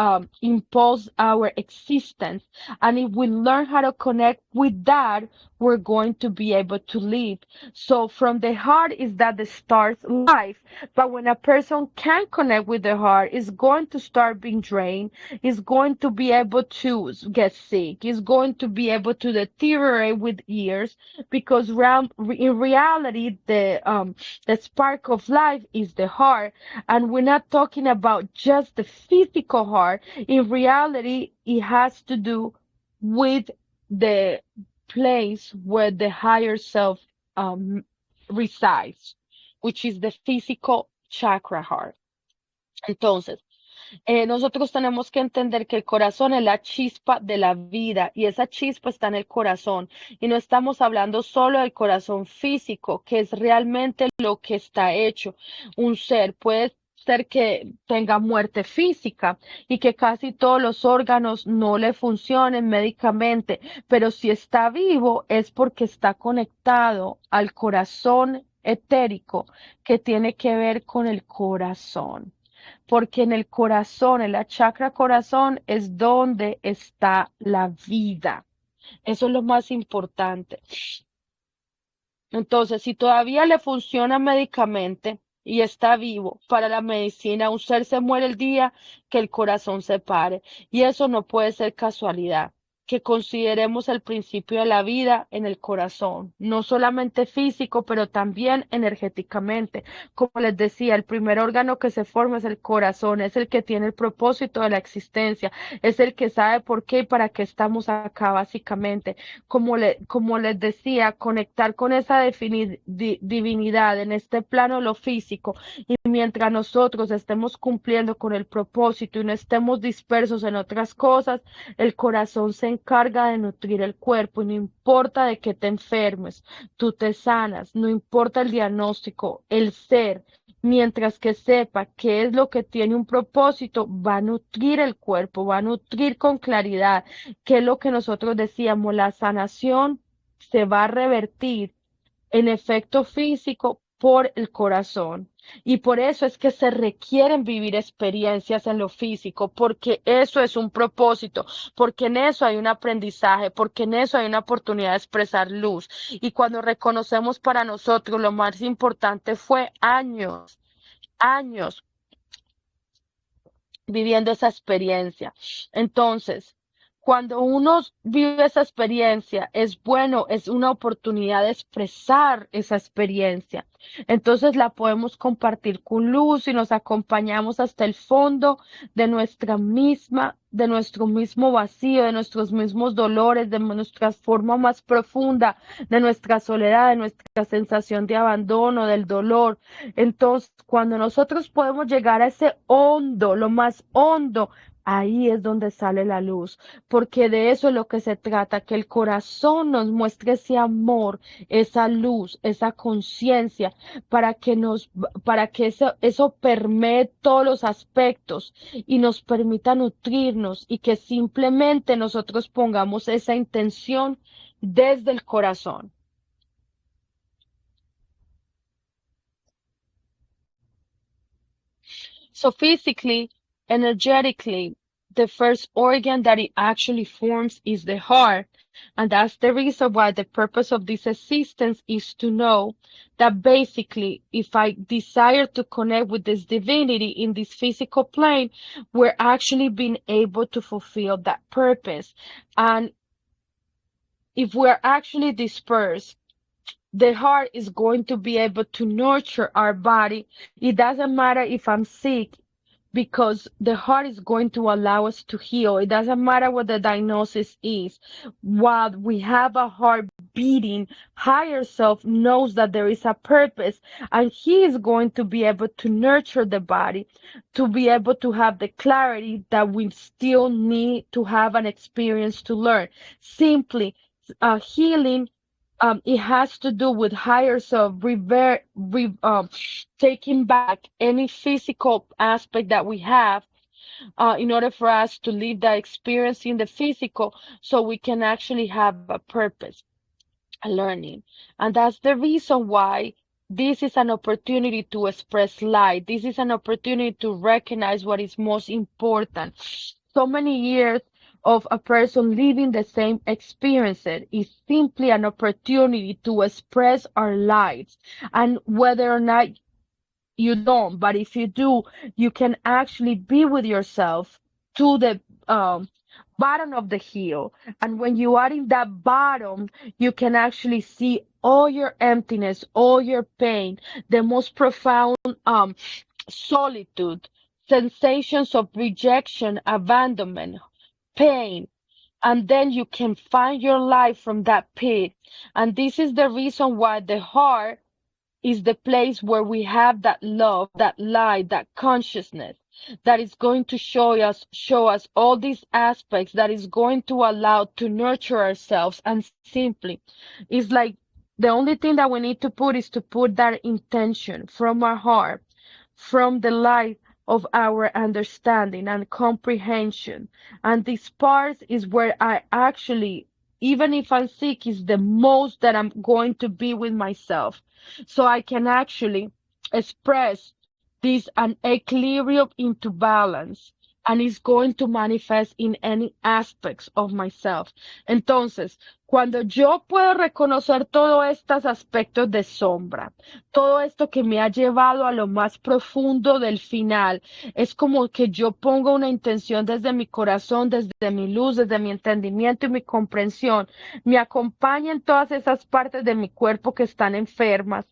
impulses our existence. And if we learn how to connect with that, we're going to be able to live. So from the heart is that the starts life. But when a person can connect with the heart, is going to start being drained, is going to be able to get sick, is going to be able to deteriorate with years, because in reality, the spark of life is the heart. And we're not talking about just the physical heart. In reality, it has to do with the place where the higher self um, resides, which is the physical chakra heart. Entonces, nosotros tenemos que entender que el corazón es la chispa de la vida, y esa chispa está en el corazón. Y no estamos hablando solo del corazón físico, que es realmente lo que está hecho. Un ser puede ser que tenga muerte física y que casi todos los órganos no le funcionen médicamente, pero si está vivo es porque está conectado al corazón etérico, que tiene que ver con el corazón, porque en el corazón, en la chakra corazón, es donde está la vida. Eso es lo más importante. Entonces, si todavía le funciona médicamente, y está vivo. Para la medicina, un ser se muere el día que el corazón se pare. Y eso no puede ser casualidad. Que consideremos el principio de la vida en el corazón, no solamente físico, pero también energéticamente. Como les decía, el primer órgano que se forma es el corazón, es el que tiene el propósito de la existencia, es el que sabe por qué y para qué estamos acá básicamente. Como les decía, conectar con esa divinidad en este plano lo físico y mientras nosotros estemos cumpliendo con el propósito y no estemos dispersos en otras cosas, el corazón se encarga de nutrir el cuerpo y no importa de qué te enfermes, tú te sanas, no importa el diagnóstico, el ser, mientras que sepa qué es lo que tiene un propósito, va a nutrir el cuerpo, va a nutrir con claridad, que es lo que nosotros decíamos, la sanación se va a revertir en efecto físico por el corazón. Y por eso es que se requieren vivir experiencias en lo físico, porque eso es un propósito, porque en eso hay un aprendizaje, porque en eso hay una oportunidad de expresar luz. Y cuando reconocemos para nosotros lo más importante fue años viviendo esa experiencia. Entonces, cuando uno vive esa experiencia, es bueno, es una oportunidad de expresar esa experiencia. Entonces la podemos compartir con luz y nos acompañamos hasta el fondo de nuestro mismo vacío, de nuestros mismos dolores, de nuestra forma más profunda, de nuestra soledad, de nuestra sensación de abandono, del dolor. Entonces, cuando nosotros podemos llegar a ese hondo, lo más hondo, ahí es donde sale la luz, porque de eso es lo que se trata, que el corazón nos muestre ese amor, esa luz, esa conciencia, para que eso permee todos los aspectos y nos permita nutrirnos y que simplemente nosotros pongamos esa intención desde el corazón. So physically, energetically, the first organ that it actually forms is the heart. And that's the reason why the purpose of this existence is to know that basically, if I desire to connect with this divinity in this physical plane, we're actually being able to fulfill that purpose. And if we're actually dispersed, the heart is going to be able to nurture our body. It doesn't matter if I'm sick because the heart is going to allow us to heal. It doesn't matter what the diagnosis is. While we have a heart beating, higher self knows that there is a purpose and he is going to be able to nurture the body, to be able to have the clarity that we still need to have an experience to learn. Simply, healing it has to do with higher self, taking back any physical aspect that we have in order for us to live that experience in the physical so we can actually have a purpose, a learning. And that's the reason why this is an opportunity to express light. This is an opportunity to recognize what is most important. So many years of a person living the same experiences is simply an opportunity to express our lives. And whether or not you don't, but if you do, you can actually be with yourself to the bottom of the hill. And when you are in that bottom, you can actually see all your emptiness, all your pain, the most profound solitude, sensations of rejection, abandonment, pain, and then you can find your life from that pit. And this is the reason why the heart is the place where we have that love, that light, that consciousness that is going to show us all these aspects that is going to allow to nurture ourselves. And simply it's like the only thing that we need to put is to put that intention from our heart, from the light of our understanding and comprehension. And this part is where I actually, even if I'm sick, is the most that I'm going to be with myself. So I can actually express this an equilibrium into balance. and it's going to manifest in any aspects of myself. Entonces, cuando yo puedo reconocer todos estos aspectos de sombra, todo esto que me ha llevado a lo más profundo del final, es como que yo pongo una intención desde mi corazón, desde mi luz, desde mi entendimiento y mi comprensión, me acompaña en todas esas partes de mi cuerpo que están enfermas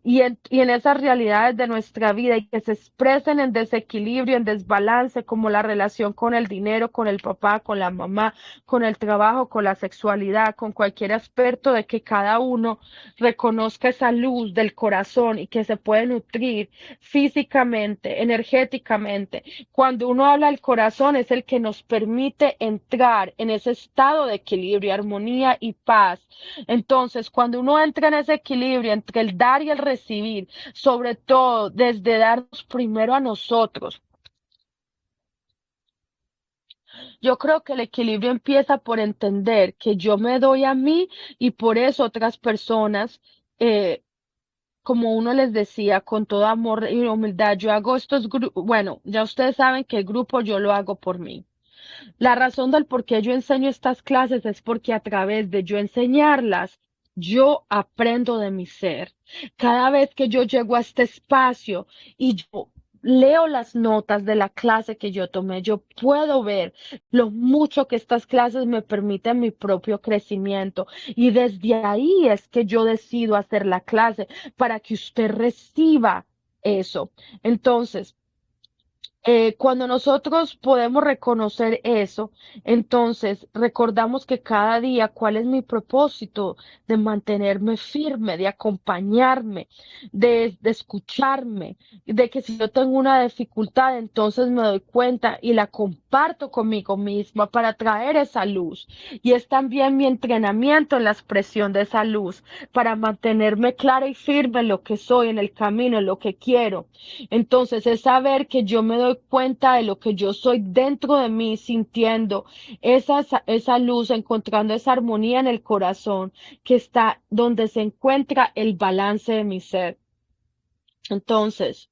y en esas realidades de nuestra vida y que se expresen en desequilibrio, en desbalance, como la relación con el dinero, con el papá, con la mamá, con el trabajo, con la sexualidad, con cualquier aspecto de que cada uno reconozca esa luz del corazón y que se puede nutrir físicamente, energéticamente. Cuando uno habla del corazón es el que nos permite entrar en ese estado de equilibrio, armonía y paz. Entonces, cuando uno entra en ese equilibrio entre el dar y el recibir, sobre todo desde darnos primero a nosotros, yo creo que el equilibrio empieza por entender que yo me doy a mí y por eso otras personas, como uno les decía, con todo amor y humildad, yo hago estos grupos, bueno, ya ustedes saben que el grupo yo lo hago por mí. La razón del por qué yo enseño estas clases es porque a través de yo enseñarlas, yo aprendo de mi ser. Cada vez que yo llego a este espacio y yo leo las notas de la clase que yo tomé, yo puedo ver lo mucho que estas clases me permiten mi propio crecimiento. Y desde ahí es que yo decido hacer la clase para que usted reciba eso. Entonces, cuando nosotros podemos reconocer eso, entonces recordamos que cada día cuál es mi propósito de mantenerme firme, de acompañarme, de escucharme, de que si yo tengo una dificultad, entonces me doy cuenta y la comparto conmigo misma para traer esa luz. Y es también mi entrenamiento en la expresión de esa luz, para mantenerme clara y firme en lo que soy, en el camino, en lo que quiero. Entonces es saber que yo me doy cuenta de lo que yo soy dentro de mí, sintiendo esa luz, encontrando esa armonía en el corazón, que está donde se encuentra el balance de mi ser. Entonces,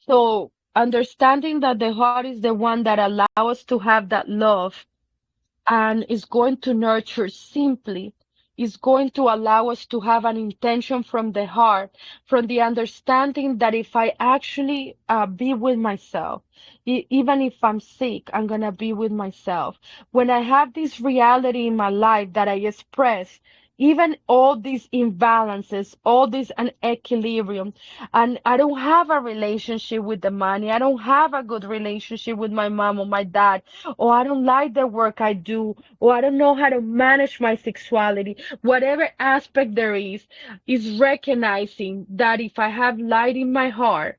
so understanding that the heart is the one that allows us to have that love and is going to nurture simply, is going to allow us to have an intention from the heart, from the understanding that if I actually be with myself, even if I'm sick, I'm going to be with myself. When I have this reality in my life that I express, even all these imbalances, all this unequilibrium, and I don't have a relationship with the money. I don't have a good relationship with my mom or my dad, or I don't like the work I do, or I don't know how to manage my sexuality. Whatever aspect there is recognizing that if I have light in my heart,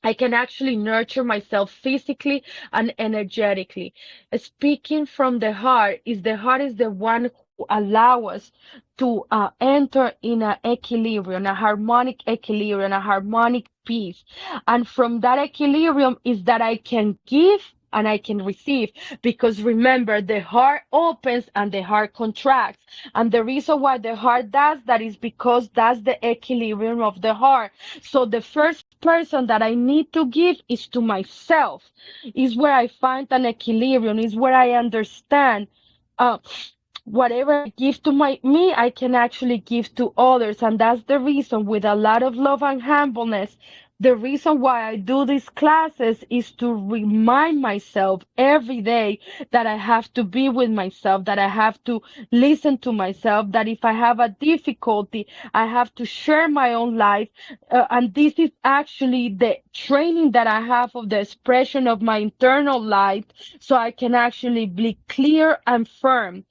I can actually nurture myself physically and energetically. Speaking from the heart is the one who allow us to enter in a equilibrium, a harmonic equilibrium, a harmonic peace. And from that equilibrium is that I can give and I can receive. Because remember, the heart opens and the heart contracts. And the reason why the heart does that is because that's the equilibrium of the heart. So the first person that I need to give is to myself. Is where I find an equilibrium, is where I understand uh, whatever I give to me, I can actually give to others. And that's the reason, with a lot of love and humbleness, the reason why I do these classes is to remind myself every day that I have to be with myself, that I have to listen to myself, that if I have a difficulty, I have to share my own life. And this is actually the training that I have of the expression of my internal light, so I can actually be clear and firm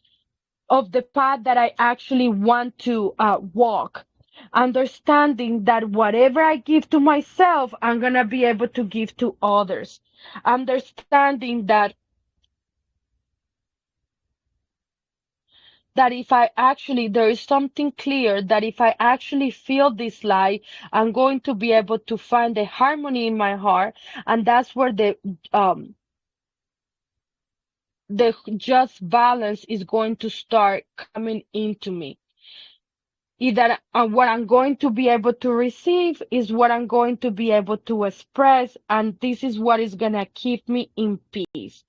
of the path that I actually want to walk. Understanding that whatever I give to myself, I'm going to be able to give to others. Understanding that if I actually, there is something clear that if I actually feel this light, I'm going to be able to find the harmony in my heart. And that's where the just balance is going to start coming into me. y that what I'm going to be able to receive is what I'm going to be able to express, and this is what is going to keep me in peace.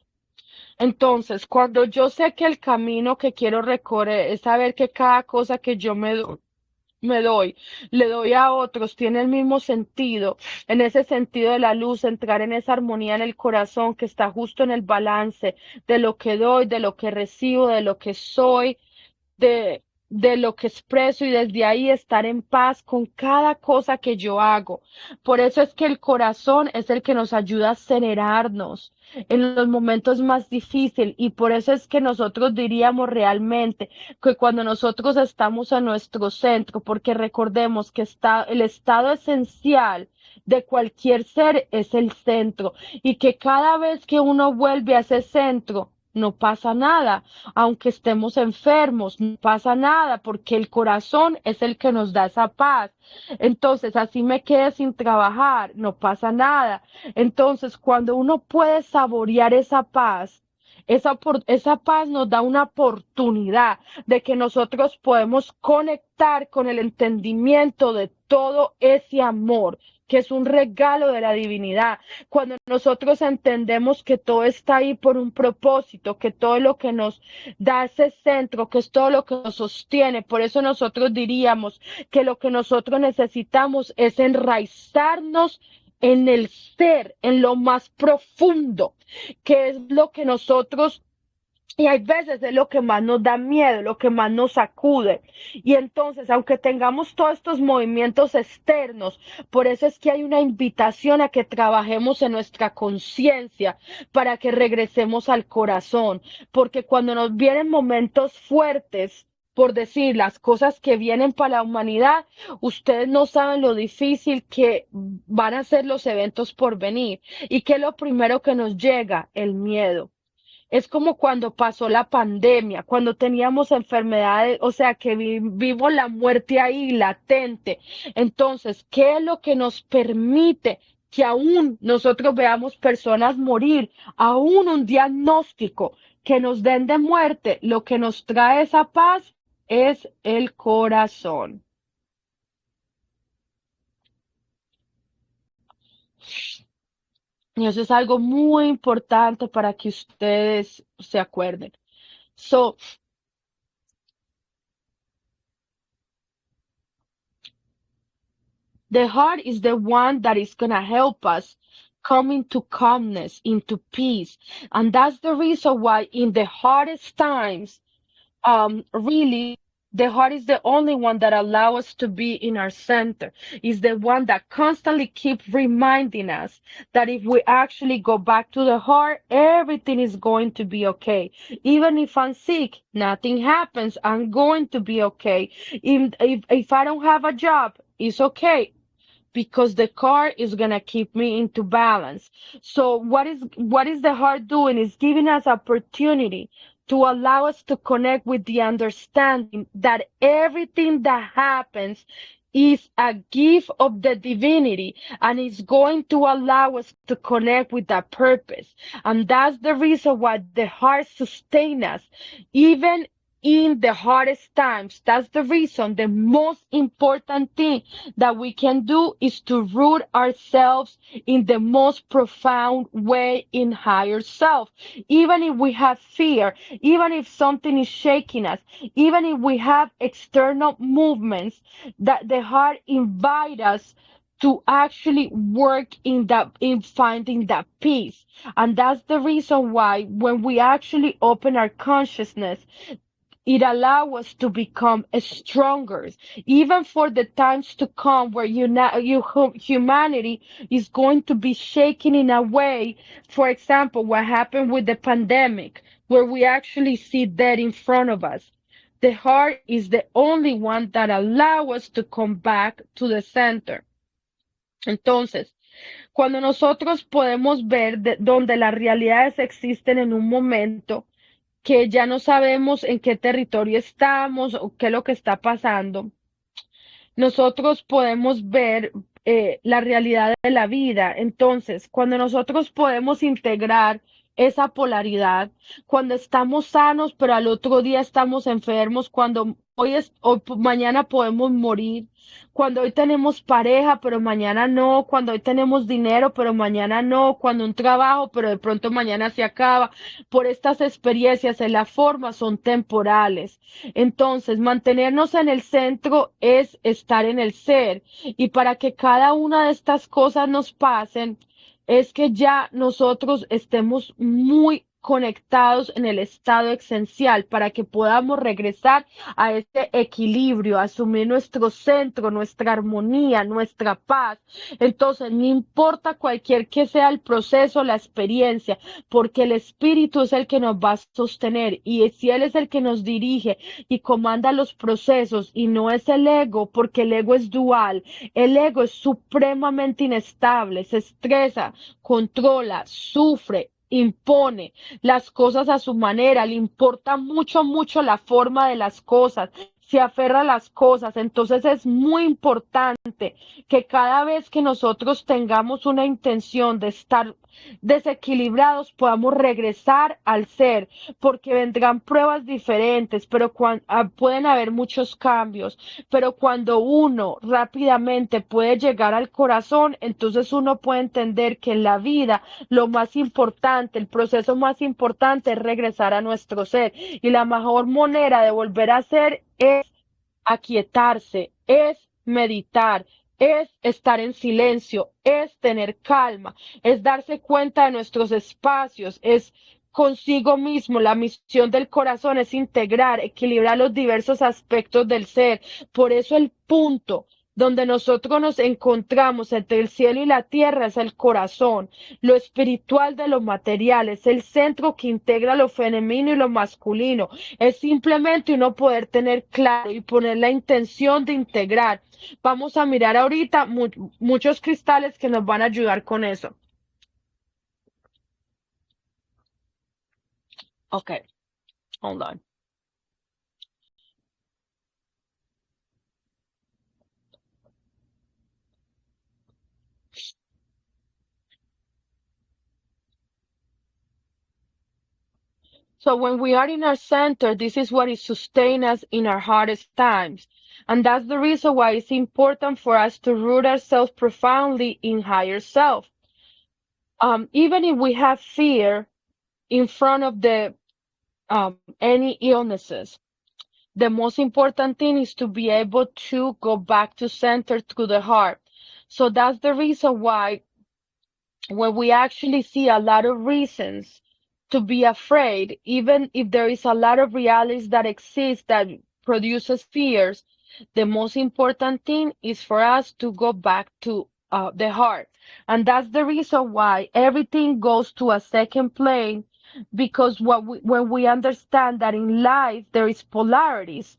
Entonces, cuando yo sé que el camino que quiero recorrer es saber que cada cosa que yo me doy, le doy a otros, tiene el mismo sentido, en ese sentido de la luz, entrar en esa armonía en el corazón que está justo en el balance de lo que doy, de lo que recibo, de lo que soy, de lo que expreso y desde ahí estar en paz con cada cosa que yo hago. Por eso es que el corazón es el que nos ayuda a acelerarnos en los momentos más difíciles y por eso es que nosotros diríamos realmente que cuando nosotros estamos a nuestro centro, porque recordemos que está el estado esencial de cualquier ser es el centro y que cada vez que uno vuelve a ese centro, no pasa nada, aunque estemos enfermos, no pasa nada, porque el corazón es el que nos da esa paz. Entonces, así me quedé sin trabajar, no pasa nada. Entonces, cuando uno puede saborear esa paz, esa paz nos da una oportunidad de que nosotros podemos conectar con el entendimiento de todo ese amor que es un regalo de la divinidad. Cuando nosotros entendemos que todo está ahí por un propósito, que todo lo que nos da ese centro, que es todo lo que nos sostiene, por eso nosotros diríamos que lo que nosotros necesitamos es enraizarnos en el ser, en lo más profundo, que es lo que nosotros y hay veces es lo que más nos da miedo, lo que más nos sacude. Y entonces, aunque tengamos todos estos movimientos externos, por eso es que hay una invitación a que trabajemos en nuestra conciencia para que regresemos al corazón. Porque cuando nos vienen momentos fuertes, por decir las cosas que vienen para la humanidad, ustedes no saben lo difícil que van a ser los eventos por venir. ¿Y qué es lo primero que nos llega? El miedo. Es como cuando pasó la pandemia, cuando teníamos enfermedades, o sea, que vimos la muerte ahí latente. Entonces, ¿qué es lo que nos permite que aún nosotros veamos personas morir, aún un diagnóstico que nos den de muerte? Lo que nos trae esa paz es el corazón. Y eso es algo muy importante para que ustedes se acuerden. So, the heart is the one that is going to help us come into calmness, into peace. And that's the reason why in the hardest times, really, the heart is the only one that allows us to be in our center. Is the one that constantly keeps reminding us that if we actually go back to the heart, everything is going to be okay. Even if I'm sick, nothing happens. I'm going to be okay. If I don't have a job, it's okay because the car is gonna keep me into balance. So what is the heart doing? Is giving us opportunity to allow us to connect with the understanding that everything that happens is a gift of the divinity and it's going to allow us to connect with that purpose. And that's the reason why the heart sustains us even in the hardest times. That's the reason the most important thing that we can do is to root ourselves in the most profound way in higher self. Even if we have fear, even if something is shaking us, even if we have external movements that the heart invite us to actually work in finding that peace. And that's the reason why when we actually open our consciousness, it allows us to become stronger, even for the times to come where humanity is going to be shaken in a way. For example, what happened with the pandemic, where we actually see that in front of us. The heart is the only one that allows us to come back to the center. Entonces, cuando nosotros podemos ver donde las realidades existen en un momento, que ya no sabemos en qué territorio estamos o qué es lo que está pasando, nosotros podemos ver la realidad de la vida. Entonces, cuando nosotros podemos integrar esa polaridad, cuando estamos sanos, pero al otro día estamos enfermos, cuando mañana podemos morir, cuando hoy tenemos pareja, pero mañana no, cuando hoy tenemos dinero, pero mañana no, cuando un trabajo, pero de pronto mañana se acaba. Por estas experiencias en la forma son temporales. Entonces, mantenernos en el centro es estar en el ser. Y para que cada una de estas cosas nos pasen, es que ya nosotros estemos muy conectados en el estado esencial para que podamos regresar a ese equilibrio, asumir nuestro centro, nuestra armonía, nuestra paz. Entonces, no importa cualquier que sea el proceso, la experiencia, porque el espíritu es el que nos va a sostener y si él es el que nos dirige y comanda los procesos y no es el ego, porque el ego es dual, el ego es supremamente inestable, se estresa, controla, sufre, impone las cosas a su manera, le importa mucho, mucho la forma de las cosas, se aferra a las cosas. Entonces es muy importante que cada vez que nosotros tengamos una intención de estar desequilibrados, podamos regresar al ser, porque vendrán pruebas diferentes, pero pueden haber muchos cambios, pero cuando uno rápidamente puede llegar al corazón, entonces uno puede entender que en la vida lo más importante, el proceso más importante es regresar a nuestro ser. Y la mejor manera de volver a ser es aquietarse, es meditar, es estar en silencio, es tener calma, es darse cuenta de nuestros espacios, es consigo mismo. La misión del corazón es integrar, equilibrar los diversos aspectos del ser. Por eso el punto donde nosotros nos encontramos entre el cielo y la tierra es el corazón. Lo espiritual de lo material es el centro que integra lo femenino y lo masculino. Es simplemente uno poder tener claro y poner la intención de integrar. Vamos a mirar ahorita muchos cristales que nos van a ayudar con eso. Okay, hold on. So when we are in our center, this is what is sustain us in our hardest times. And that's the reason why it's important for us to root ourselves profoundly in higher self. Even if we have fear in front of the any illnesses, the most important thing is to be able to go back to center to the heart. So that's the reason why when we actually see a lot of reasons to be afraid, even if there is a lot of realities that exist that produces fears, the most important thing is for us to go back to the heart. And that's the reason why everything goes to a second plane, because when we understand that in life there is polarities.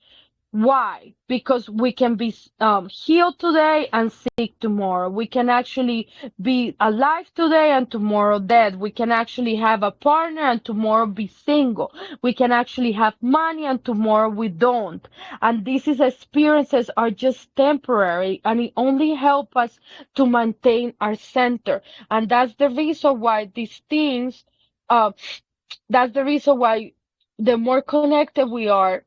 Why? Because we can be healed today and sick tomorrow. We can actually be alive today and tomorrow dead. We can actually have a partner and tomorrow be single. We can actually have money and tomorrow we don't. And these experiences are just temporary and it only help us to maintain our center. And that's the reason why these things, uh, that's the reason why the more connected we are,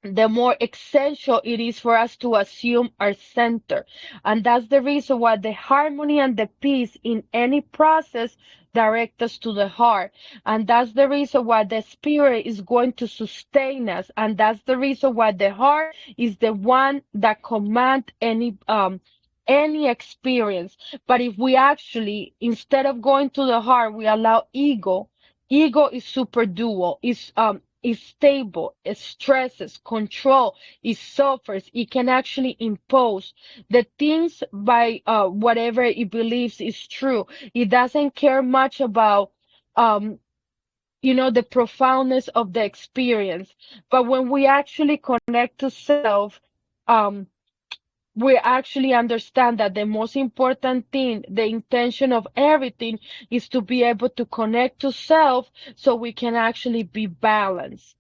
the more essential it is for us to assume our center. And that's the reason why the harmony and the peace in any process direct us to the heart. And that's the reason why the spirit is going to sustain us. And that's the reason why the heart is the one that commands any experience. But if we actually, instead of going to the heart, we allow ego is super dual, is stable, it stresses, control, it suffers, it can actually impose the things by whatever it believes is true. It doesn't care much about um the profoundness of the experience. But when we actually connect to self, um we actually understand that the most important thing, the intention of everything, is to be able to connect to self so we can actually be balanced.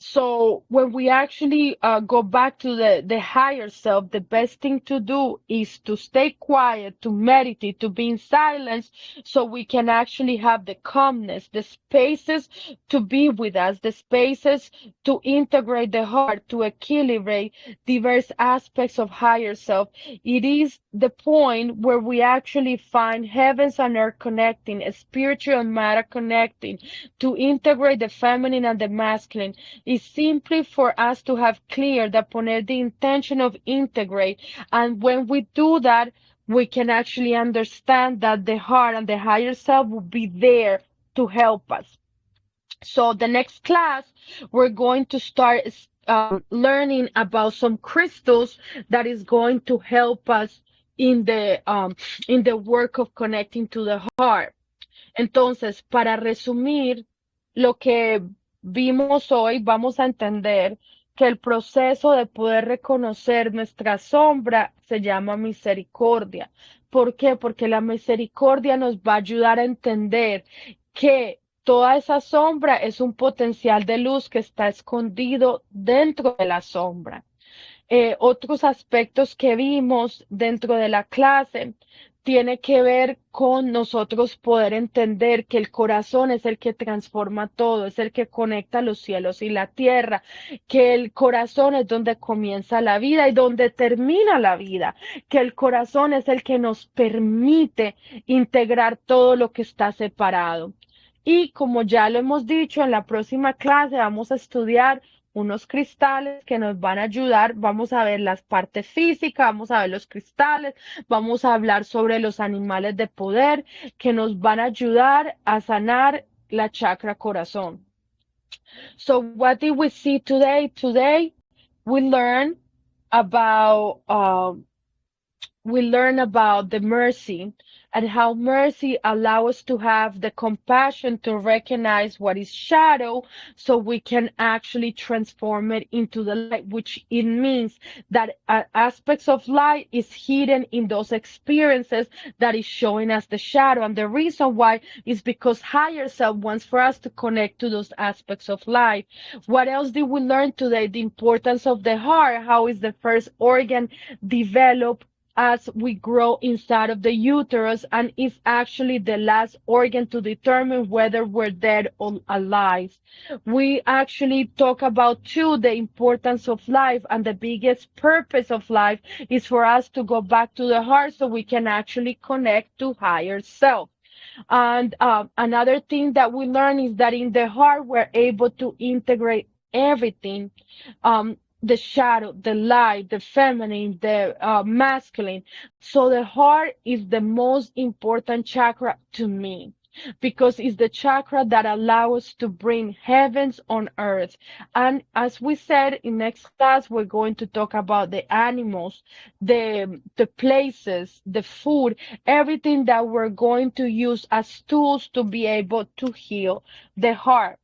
So when we actually go back to the higher self, the best thing to do is to stay quiet, to meditate, to be in silence, so we can actually have the calmness, the spaces to be with us, the spaces to integrate the heart, to equilibrate diverse aspects of higher self. It is the point where we actually find heavens and earth connecting, spiritual matter connecting, to integrate the feminine and the masculine is simply for us to have clear the poner the intention of integrate. And when we do that, we can actually understand that the heart and the higher self will be there to help us. So the next class, we're going to start learning about some crystals that is going to help us in the work of connecting to the heart. Entonces, para resumir lo que vimos hoy, vamos a entender que el proceso de poder reconocer nuestra sombra se llama misericordia. ¿Por qué? Porque la misericordia nos va a ayudar a entender que toda esa sombra es un potencial de luz que está escondido dentro de la sombra. Otros aspectos que vimos dentro de la clase tiene que ver con nosotros poder entender que el corazón es el que transforma todo, es el que conecta los cielos y la tierra, que el corazón es donde comienza la vida y donde termina la vida, que el corazón es el que nos permite integrar todo lo que está separado. Y como ya lo hemos dicho, en la próxima clase vamos a estudiar unos cristales que nos van a ayudar. Vamos a ver las partes físicas, vamos a ver los cristales, vamos a hablar sobre los animales de poder que nos van a ayudar a sanar la chakra corazón. So what did we see today? Today we learned about the mercy and how mercy allows us to have the compassion to recognize what is shadow so we can actually transform it into the light, which it means that aspects of light is hidden in those experiences that is showing us the shadow. And the reason why is because higher self wants for us to connect to those aspects of life. What else did we learn today? The importance of the heart, how is the first organ developed as we grow inside of the uterus, and is actually the last organ to determine whether we're dead or alive. We actually talk about too the importance of life, and the biggest purpose of life is for us to go back to the heart so we can actually connect to higher self. And another thing that we learn is that in the heart we're able to integrate everything, the shadow, the light, the feminine, the masculine. So the heart is the most important chakra to me because it's the chakra that allows us to bring heavens on earth. And as we said in next class, we're going to talk about the animals, the places, the food, everything that we're going to use as tools to be able to heal the heart.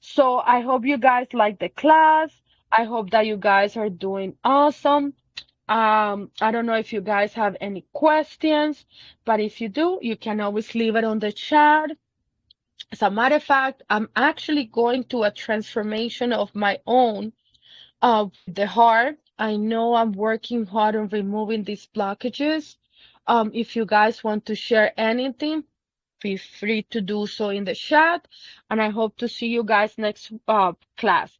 So I hope you guys like the class. I hope that you guys are doing awesome. I don't know if you guys have any questions, but if you do, you can always leave it on the chat. As a matter of fact, I'm actually going to a transformation of my own of the heart. I know I'm working hard on removing these blockages. If you guys want to share anything, feel free to do so in the chat. And I hope to see you guys next class.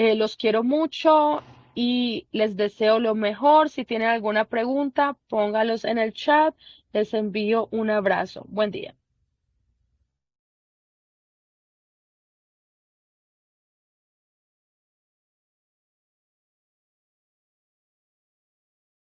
Los quiero mucho y les deseo lo mejor. Si tienen alguna pregunta, póngalos en el chat. Les envío un abrazo. Buen día.